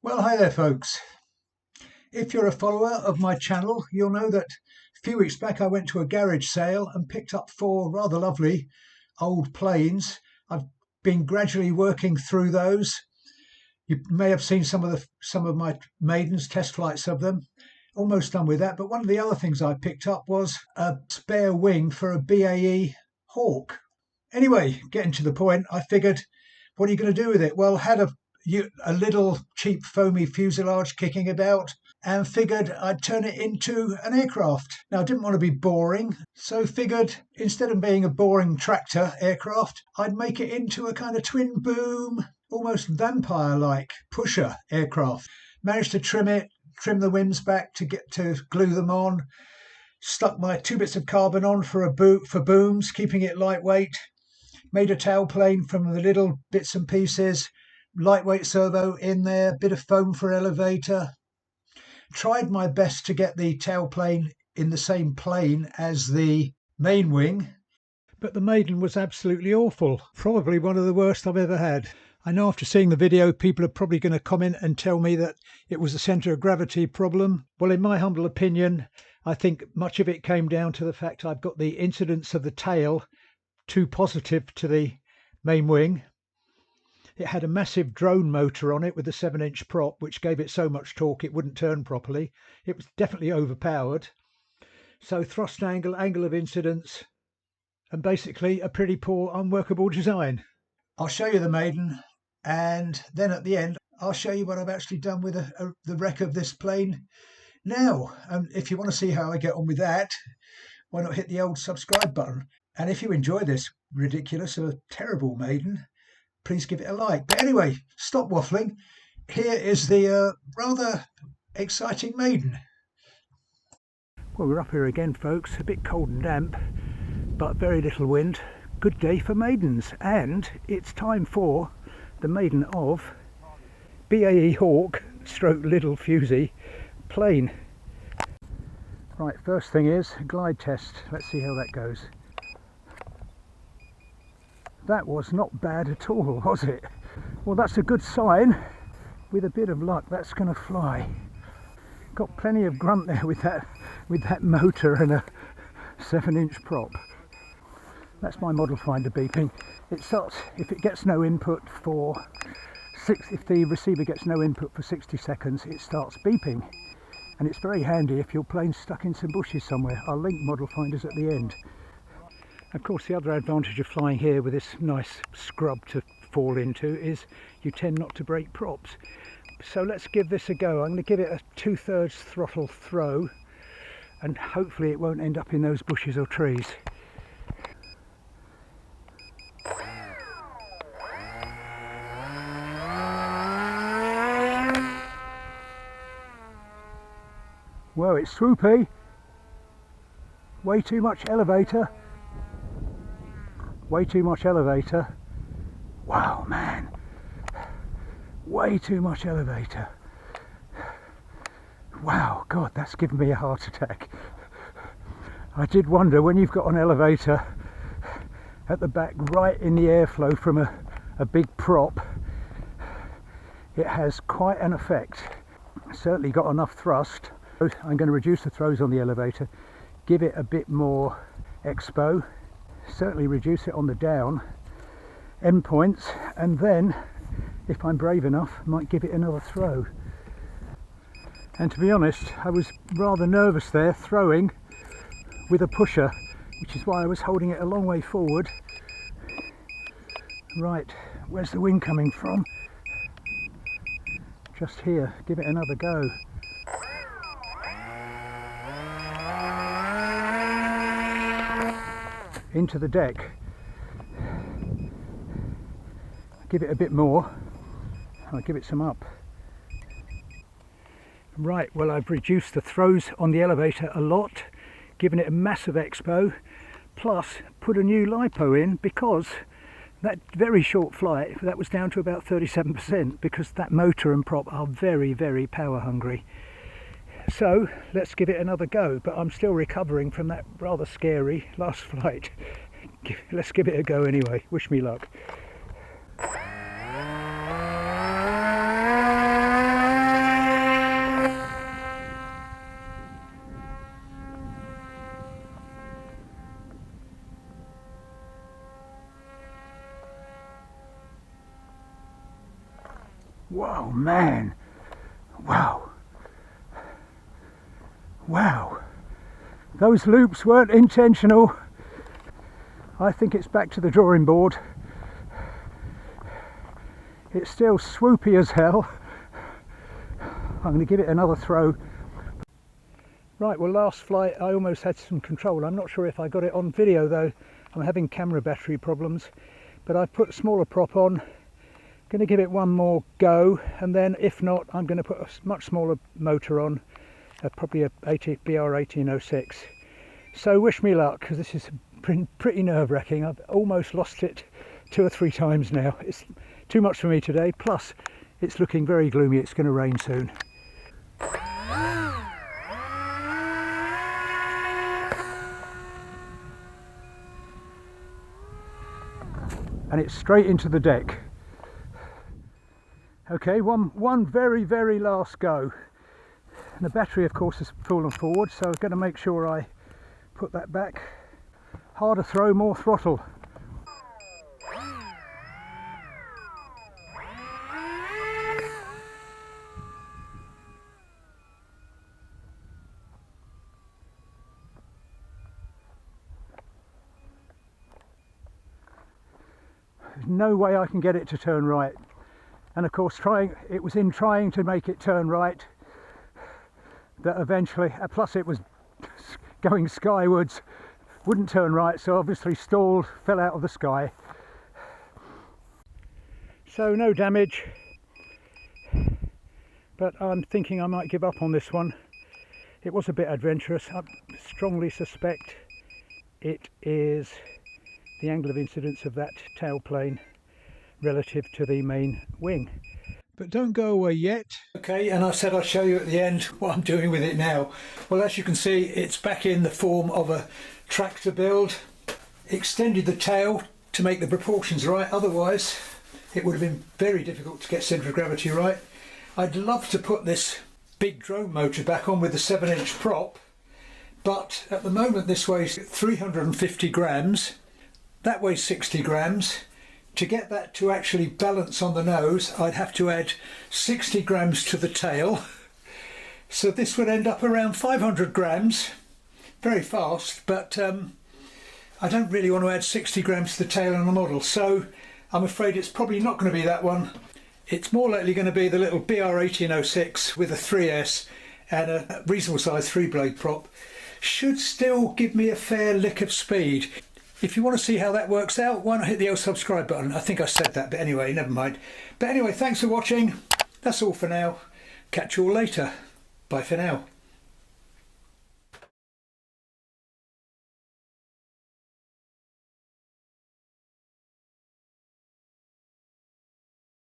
Well, hi there folks. If you're a follower of my channel, you'll know that a few weeks back I went to a garage sale and picked up 4 rather lovely old planes. I've been gradually working through those. You may have seen some of my maidens, test flights of them. Almost done with that, but one of the other things I picked up was a spare wing for a BAE Hawk. Anyway, getting to the point, I figured, what are you going to do with it? Well, had a little cheap foamy fuselage kicking about and figured I'd turn it into an aircraft. Now, I didn't want to be boring, so figured instead of being a boring tractor aircraft, I'd make it into a kind of twin boom, almost vampire-like pusher aircraft. Managed to trim the wings back to glue them on, stuck my 2 bits of carbon on for booms, keeping it lightweight, made a tailplane from the little bits and pieces, lightweight servo in there, bit of foam for elevator. Tried my best to get the tailplane in the same plane as the main wing, but the Maiden was absolutely awful. Probably one of the worst I've ever had. I know after seeing the video people are probably going to comment and tell me that it was a centre of gravity problem. Well, in my humble opinion, I think much of it came down to the fact I've got the incidence of the tail too positive to the main wing. It had a massive drone motor on it with a 7-inch prop, which gave it so much torque it wouldn't turn properly. It was definitely overpowered. So thrust angle, angle of incidence, and basically a pretty poor, unworkable design. I'll show you the Maiden, and then at the end I'll show you what I've actually done with the wreck of this plane now. And if you want to see how I get on with that, why not hit the old subscribe button? And if you enjoy this ridiculous or terrible Maiden, please give it a like. But anyway, stop waffling. Here is the rather exciting Maiden. Well, we're up here again, folks. A bit cold and damp, but very little wind. Good day for maidens. And it's time for the maiden of BAE Hawk stroke Lidl Fusey plane. Right, first thing is glide test. Let's see how that goes. That was not bad at all, was it? Well, that's a good sign. With a bit of luck, that's going to fly. Got plenty of grunt there with that motor and a 7-inch prop. That's my model finder beeping. It starts if it gets no input for if the receiver gets no input for 60 seconds, it starts beeping. And it's very handy if your plane's stuck in some bushes somewhere. I'll link model finders at the end. Of course, the other advantage of flying here with this nice scrub to fall into is you tend not to break props. So let's give this a go. I'm going to give it a 2/3 throttle throw and hopefully it won't end up in those bushes or trees. Whoa, it's swoopy. Way too much elevator. Way too much elevator. Wow, man. Way too much elevator. Wow, God, that's given me a heart attack. I did wonder when you've got an elevator at the back right in the airflow from a big prop, it has quite an effect. Certainly got enough thrust. I'm going to reduce the throws on the elevator, give it a bit more expo, certainly reduce it on the down end points, and then if I'm brave enough might give it another throw. And to be honest, I was rather nervous there throwing with a pusher, which is why I was holding it a long way forward. Right, where's the wind coming from? Just here. Give it another go. Into the deck. Give it a bit more. I'll give it some up. Right, well, I've reduced the throws on the elevator a lot, given it a massive expo, plus put a new lipo in because that very short flight, that was down to about 37% because that motor and prop are very, very power hungry. So let's give it another go, but I'm still recovering from that rather scary last flight. Let's give it a go anyway. Wish me luck. Whoa, man. Wow. Wow. Those loops weren't intentional. I think it's back to the drawing board. It's still swoopy as hell. I'm going to give it another throw. Right, well, last flight I almost had some control. I'm not sure if I got it on video though. I'm having camera battery problems. But I've put a smaller prop on. Going to give it one more go, and then if not, I'm going to put a much smaller motor on, probably a BR 1806. So wish me luck, because this is pretty nerve-wracking. I've almost lost it 2 or 3 times now. It's too much for me today, plus it's looking very gloomy. It's going to rain soon. And it's straight into the deck. Okay, one very, very last go. And the battery, of course, has fallen forward, so I'm going to make sure I put that back. Harder throw, more throttle. There's no way I can get it to turn right. And of course, it was in trying to make it turn right that eventually, plus it was going skywards, wouldn't turn right, so obviously stalled, fell out of the sky. So no damage, but I'm thinking I might give up on this one. It was a bit adventurous. I strongly suspect it is the angle of incidence of that tailplane relative to the main wing. But don't go away yet. Okay, and I said I'd show you at the end what I'm doing with it now. Well, as you can see, it's back in the form of a tractor build. Extended the tail to make the proportions right, otherwise it would have been very difficult to get centre of gravity right. I'd love to put this big drone motor back on with the 7-inch prop, but at the moment this weighs 350 grams, that weighs 60 grams. To get that to actually balance on the nose, I'd have to add 60 grams to the tail. So this would end up around 500 grams, very fast, but I don't really want to add 60 grams to the tail on the model. So I'm afraid it's probably not going to be that one. It's more likely going to be the little BR 1806 with a 3S and a reasonable size 3-blade prop. Should still give me a fair lick of speed. If you want to see how that works out, why not hit the old subscribe button? I think I said that, but anyway, never mind. But anyway, thanks for watching. That's all for now. Catch you all later. Bye for now.